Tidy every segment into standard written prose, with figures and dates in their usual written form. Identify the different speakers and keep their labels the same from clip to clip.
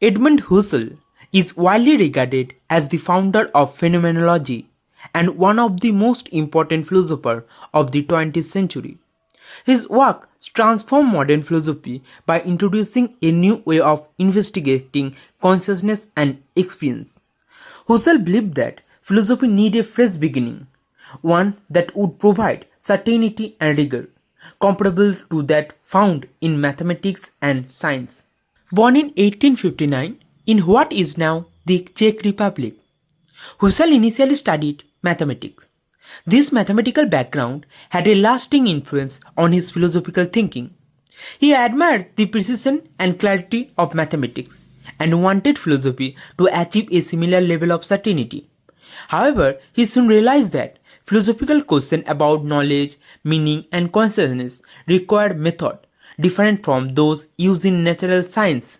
Speaker 1: Edmund Husserl is widely regarded as the founder of Phenomenology and one of the most important philosophers of the 20th century. His work transformed modern philosophy by introducing a new way of investigating consciousness and experience. Husserl believed that philosophy needed a fresh beginning, one that would provide certainty and rigor, comparable to that found in mathematics and science. Born in 1859 in what is now the Czech Republic, Husserl initially studied mathematics. This mathematical background had a lasting influence on his philosophical thinking. He admired the precision and clarity of mathematics and wanted philosophy to achieve a similar level of certainty. However, he soon realized that philosophical questions about knowledge, meaning, and consciousness required method different from those used in natural science.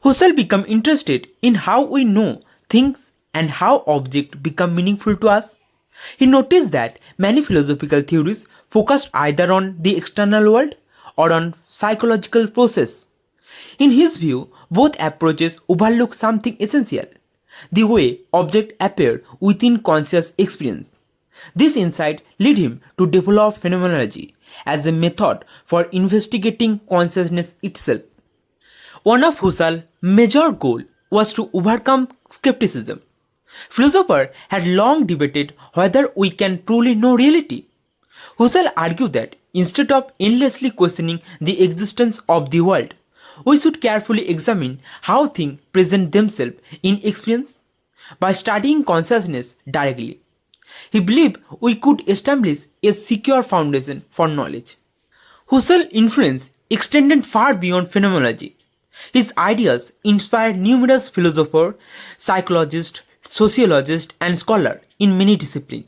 Speaker 1: Husserl became interested in how we know things and how objects become meaningful to us. He noticed that many philosophical theories focused either on the external world or on psychological process. In his view, both approaches overlook something essential: the way objects appear within conscious experience. This insight led him to develop phenomenology as a method for investigating consciousness itself. One of Husserl's major goals was to overcome skepticism. Philosophers had long debated whether we can truly know reality. Husserl argued that instead of endlessly questioning the existence of the world, we should carefully examine how things present themselves in experience. By studying consciousness directly, he believed we could establish a secure foundation for knowledge. Husserl's influence extended far beyond phenomenology. His ideas inspired numerous philosophers, psychologists, sociologists, and scholars in many disciplines.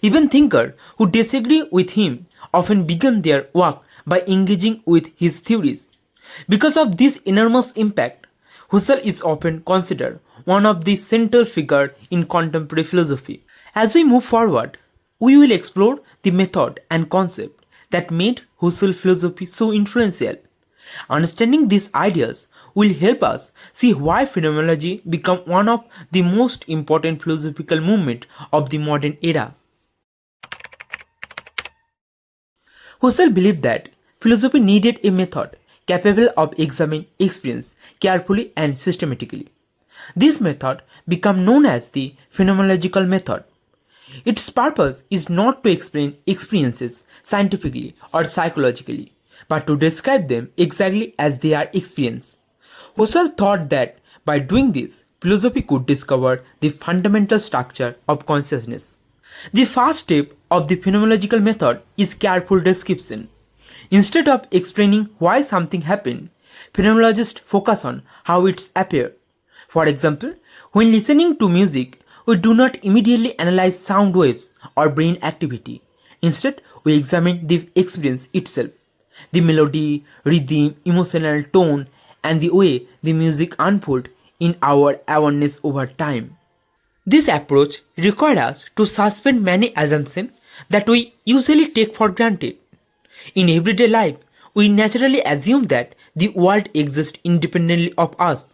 Speaker 1: Even thinkers who disagree with him often began their work by engaging with his theories. Because of this enormous impact, Husserl is often considered one of the central figures in contemporary philosophy. As we move forward, we will explore the method and concept that made Husserl's philosophy so influential. Understanding these ideas will help us see why phenomenology became one of the most important philosophical movements of the modern era. Husserl believed that philosophy needed a method capable of examining experience carefully and systematically. This method became known as the Phenomenological Method. Its purpose is not to explain experiences scientifically or psychologically, but to describe them exactly as they are experienced. Husserl thought that by doing this, philosophy could discover the fundamental structure of consciousness. The first step of the phenomenological method is careful description. Instead of explaining why something happened, phenomenologists focus on how it appears. For example, when listening to music, we do not immediately analyze sound waves or brain activity. Instead, we examine the experience itself, the melody, rhythm, emotional tone, and the way the music unfolds in our awareness over time. This approach requires us to suspend many assumptions that we usually take for granted. In everyday life, we naturally assume that the world exists independently of us.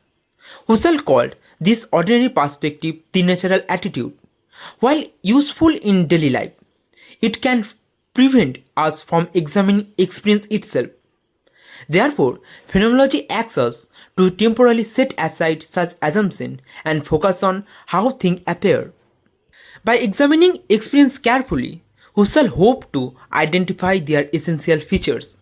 Speaker 1: Husserl called this ordinary perspective the natural attitude. While useful in daily life, it can prevent us from examining experience itself. Therefore, phenomenology asks us to temporarily set aside such assumptions and focus on how things appear. By examining experience carefully, Husserl hoped to identify their essential features.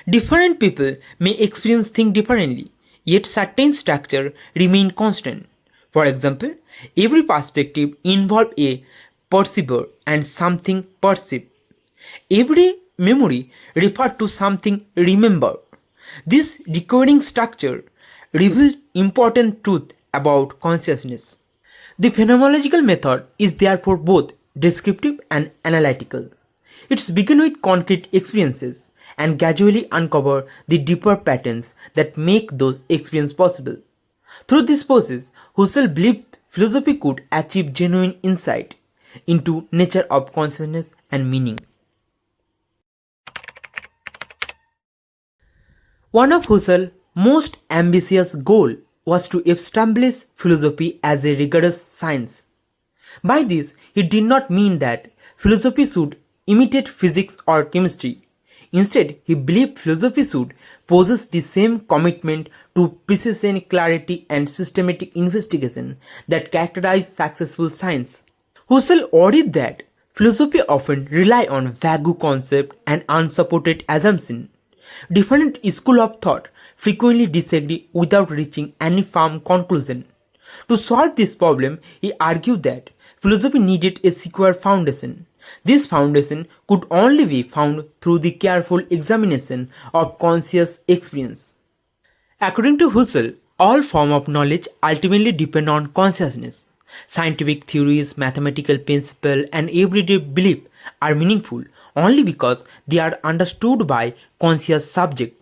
Speaker 1: Different people may experience things differently, yet certain structures remain constant. For example, every perspective involves a perceiver and something perceived. Every memory refers to something remembered. This recurring structure reveals important truth about consciousness. The phenomenological method is therefore both descriptive and analytical. It begins with concrete experiences and gradually uncover the deeper patterns that make those experiences possible. Through this process, Husserl believed philosophy could achieve genuine insight into nature of consciousness and meaning. One of Husserl's most ambitious goals was to establish philosophy as a rigorous science. By this, he did not mean that philosophy should imitate physics or chemistry. Instead, he believed philosophy should possess the same commitment to precision, clarity, and systematic investigation that characterize successful science. Husserl argued that philosophy often rely on vague concepts and unsupported assumptions. Different schools of thought frequently disagree without reaching any firm conclusion. To solve this problem, he argued that philosophy needed a secure foundation. This foundation could only be found through the careful examination of conscious experience. According to Husserl, all forms of knowledge ultimately depend on consciousness. Scientific theories, mathematical principles, and everyday belief are meaningful only because they are understood by conscious subjects.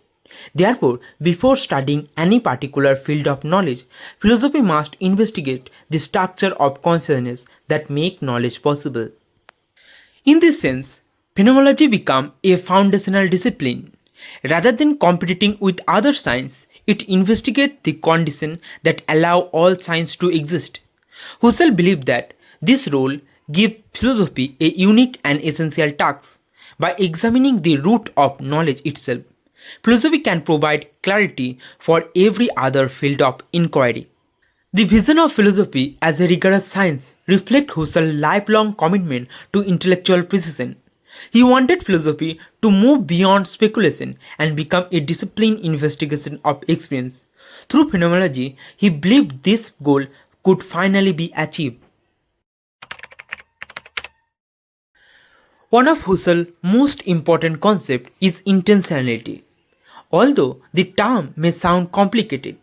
Speaker 1: Therefore, before studying any particular field of knowledge, philosophy must investigate the structure of consciousness that make knowledge possible. In this sense, phenomenology becomes a foundational discipline. Rather than competing with other sciences, it investigates the conditions that allow all science to exist. Husserl believed that this role gives philosophy a unique and essential task. By examining the root of knowledge itself, philosophy can provide clarity for every other field of inquiry. The vision of philosophy as a rigorous science reflects Husserl's lifelong commitment to intellectual precision. He wanted philosophy to move beyond speculation and become a disciplined investigation of experience. Through phenomenology, he believed this goal could finally be achieved. One of Husserl's most important concepts is intentionality. Although the term may sound complicated,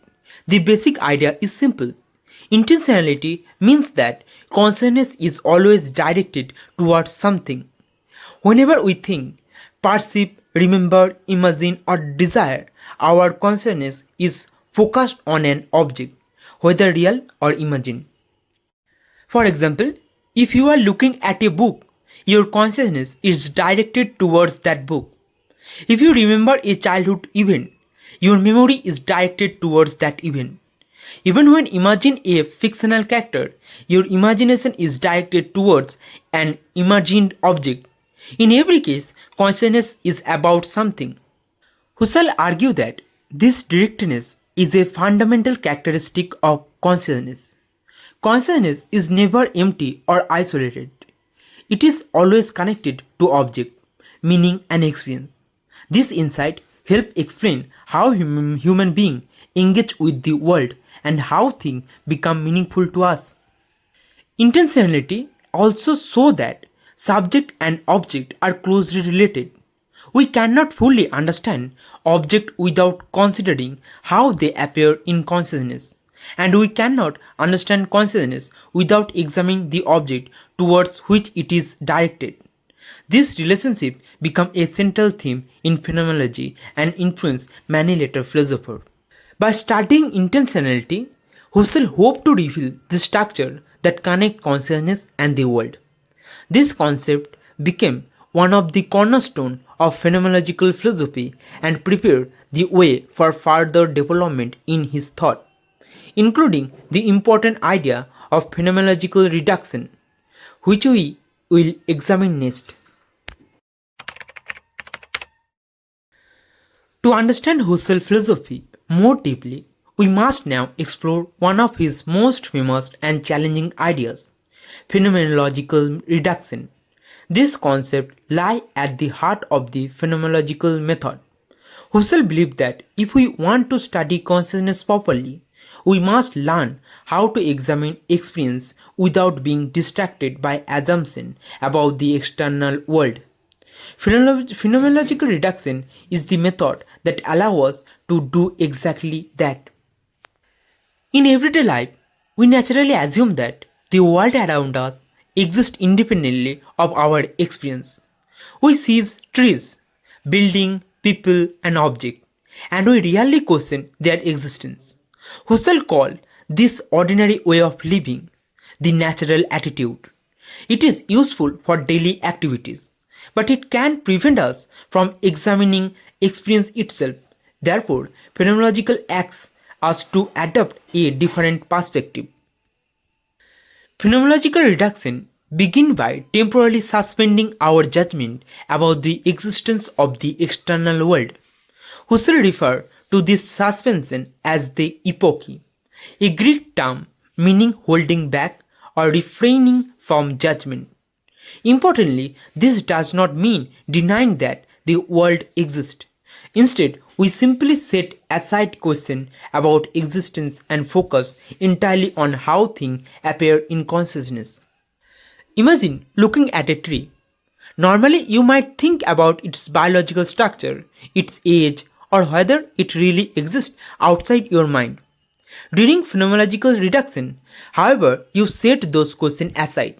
Speaker 1: the basic idea is simple. Intentionality means that consciousness is always directed towards something. Whenever we think, perceive, remember, imagine, or desire, our consciousness is focused on an object, whether real or imagined. For example, if you are looking at a book, your consciousness is directed towards that book. If you remember a childhood event, your memory is directed towards that event. Even when imagine a fictional character, your imagination is directed towards an imagined object. In every case, consciousness is about something. Husserl argued that this directness is a fundamental characteristic of consciousness. Consciousness is never empty or isolated. It is always connected to object, meaning and experience. This insight helps explain how human beings engage with the world and how things become meaningful to us. Intentionality also shows that subject and object are closely related. We cannot fully understand object without considering how they appear in consciousness, and we cannot understand consciousness without examining the object towards which it is directed. This relationship became a central theme in phenomenology and influenced many later philosophers. By studying intentionality, Husserl hoped to reveal the structure that connects consciousness and the world. This concept became one of the cornerstones of phenomenological philosophy and prepared the way for further development in his thought, including the important idea of phenomenological reduction, which we will examine next. To understand Husserl's philosophy more deeply, we must now explore one of his most famous and challenging ideas, phenomenological reduction. This concept lies at the heart of the phenomenological method. Husserl believed that if we want to study consciousness properly, we must learn how to examine experience without being distracted by assumptions about the external world. Phenomenological reduction is the method that allows us to do exactly that. In everyday life, we naturally assume that the world around us exists independently of our experience. We see trees, buildings, people, and objects, and we rarely question their existence. Husserl called this ordinary way of living the natural attitude. It is useful for daily activities, but it can prevent us from examining experience itself. Therefore, phenomenological acts us to adopt a different perspective. Phenomenological reduction begins by temporarily suspending our judgment about the existence of the external world. Husserl refers to this suspension as the epoche, a Greek term meaning holding back or refraining from judgment. Importantly, this does not mean denying that the world exists. Instead, we simply set aside questions about existence and focus entirely on how things appear in consciousness. Imagine looking at a tree. Normally, you might think about its biological structure, its age, or whether it really exists outside your mind. During phenomenological reduction, however, you set those questions aside.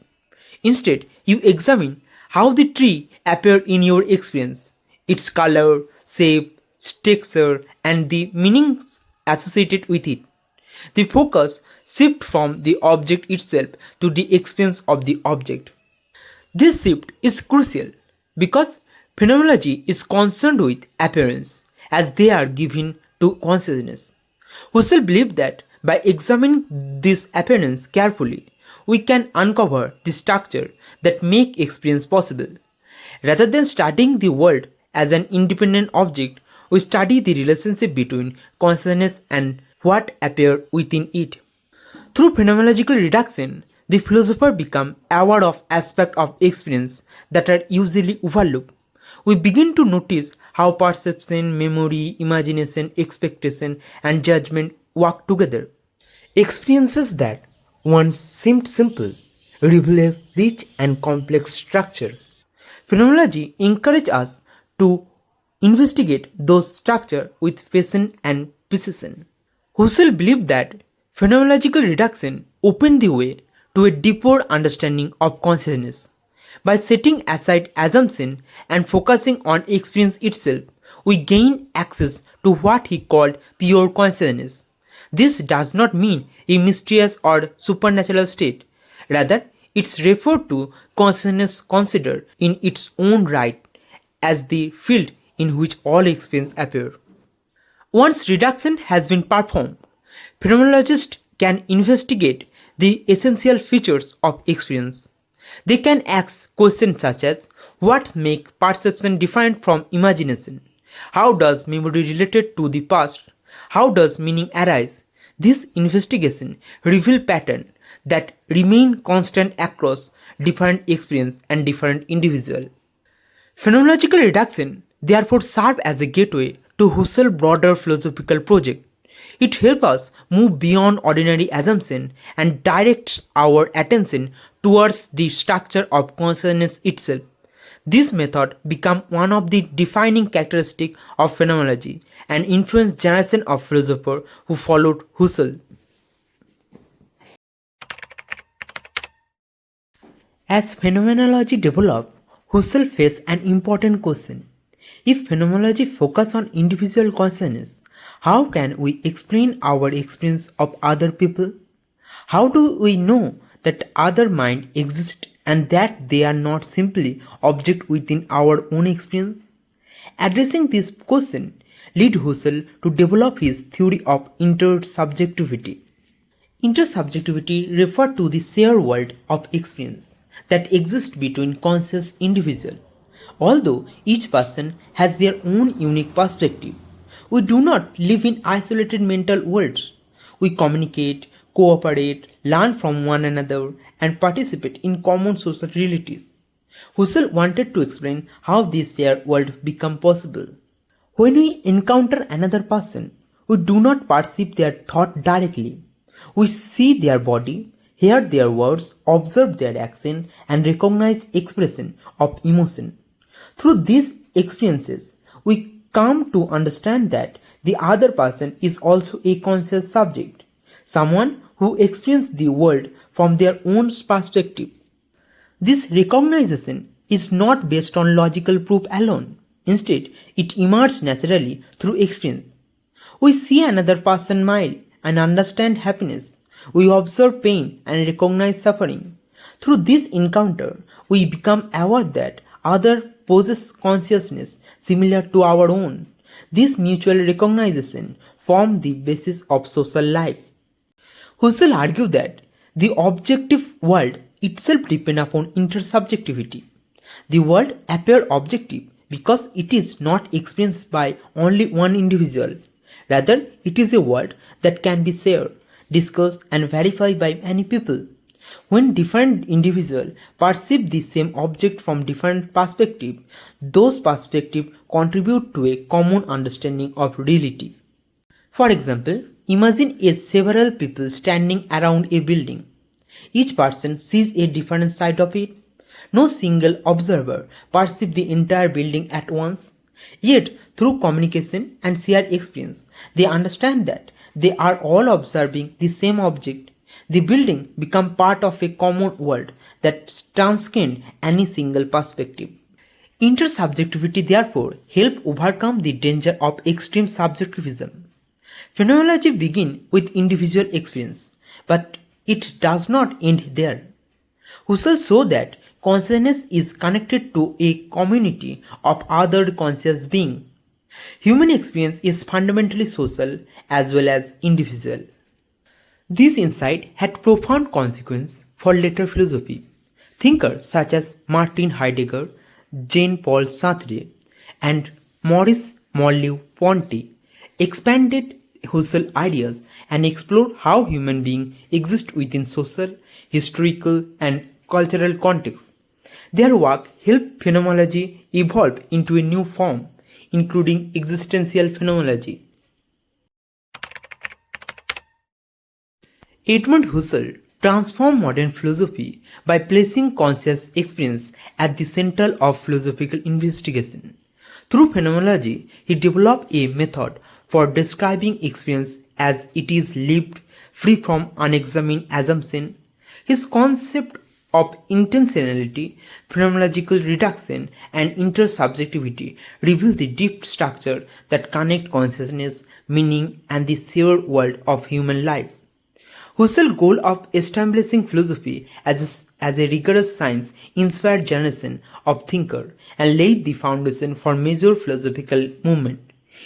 Speaker 1: Instead, you examine how the tree appeared in your experience, its color, shape, texture, and the meanings associated with it. The focus shifts from the object itself to the experience of the object. This shift is crucial because phenomenology is concerned with appearance as they are given to consciousness. Husserl believed that by examining this appearance carefully, we can uncover the structure that make experience possible. Rather than studying the world as an independent object, we study the relationship between consciousness and what appears within it. Through phenomenological reduction, the philosopher becomes aware of aspects of experience that are usually overlooked. We begin to notice how perception, memory, imagination, expectation, and judgment work together. Experiences that once seemed simple reveal a rich and complex structure. Phenomenology encourages us to investigate those structures with patience and precision. Husserl believed that phenomenological reduction opened the way to a deeper understanding of consciousness. By setting aside assumption and focusing on experience itself, we gain access to what he called pure consciousness. This does not mean a mysterious or supernatural state. Rather, it's referred to consciousness considered in its own right as the field in which all experience appear. Once reduction has been performed, phenomenologists can investigate the essential features of experience. They can ask questions such as what makes perception different from imagination? How does memory relate to the past? How does meaning arise? This investigation reveals patterns that remain constant across different experience and different individuals. Phenomenological reduction therefore serves as a gateway to Husserl's broader philosophical project. It helps us move beyond ordinary assumption and directs our attention towards the structure of consciousness itself. This method became one of the defining characteristics of phenomenology and influenced generations of philosophers who followed Husserl. As phenomenology developed, Husserl faced an important question. If phenomenology focuses on individual consciousness, how can we explain our experience of other people? How do we know that other mind exists and that they are not simply objects within our own experience? Addressing this question led Husserl to develop his theory of inter-subjectivity. Inter-subjectivity refers to the shared world of experience that exists between conscious individuals. Although each person has their own unique perspective, we do not live in isolated mental worlds. We communicate, cooperate, learn from one another, and participate in common social realities. Husserl wanted to explain how this shared world becomes possible. When we encounter another person, we do not perceive their thought directly. We see their body, hear their words, observe their action, and recognize expression of emotion. Through these experiences, we come to understand that the other person is also a conscious subject, someone who experiences the world from their own perspective. This recognition is not based on logical proof alone. Instead, it emerges naturally through experience. We see another person smile and understand happiness. We observe pain and recognize suffering. Through this encounter, we become aware that others possess consciousness similar to our own. This mutual recognition form the basis of social life. Husserl argued that the objective world itself depends upon intersubjectivity. The world appears objective because it is not experienced by only one individual. Rather, it is a world that can be shared, discussed, and verified by many people. When different individuals perceive the same object from different perspectives, those perspectives contribute to a common understanding of reality. For example, imagine several people standing around a building. Each person sees a different side of it. No single observer perceives the entire building at once. Yet, through communication and shared experience, they understand that they are all observing the same object. The building becomes part of a common world that transcends any single perspective. Intersubjectivity therefore helps overcome the danger of extreme subjectivism. Phenomenology begins with individual experience, but it does not end there. Husserl showed that consciousness is connected to a community of other conscious beings. Human experience is fundamentally social as well as individual. This insight had profound consequences for later philosophy. Thinkers such as Martin Heidegger, Jean-Paul Sartre, and Maurice Merleau-Ponty expanded Husserl's ideas and explored how human beings exist within social, historical, and cultural contexts. Their work helped phenomenology evolve into a new form, including existential phenomenology. Edmund Husserl transformed modern philosophy by placing conscious experience at the center of philosophical investigation. Through phenomenology, he developed a method for describing experience as it is lived, free from unexamined assumption. His concept of intentionality, phenomenological reduction, and inter-subjectivity reveal the deep structure that connect consciousness, meaning, and the shared world of human life. Husserl's goal of establishing philosophy as a rigorous science inspired generation of thinkers and laid the foundation for major philosophical movements,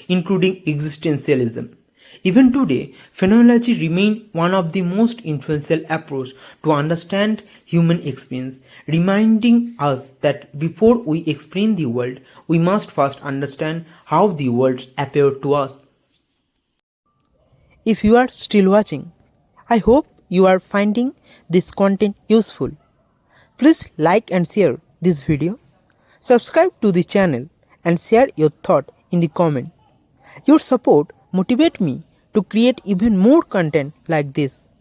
Speaker 1: including existentialism. Even today, phenomenology remains one of the most influential approaches to understand human experience, reminding us that before we explain the world, we must first understand how the world appeared to us. If you are still watching, I hope you are finding this content useful. Please like and share this video, subscribe to the channel and share your thought in the comment. Your support motivates me to create even more content like this.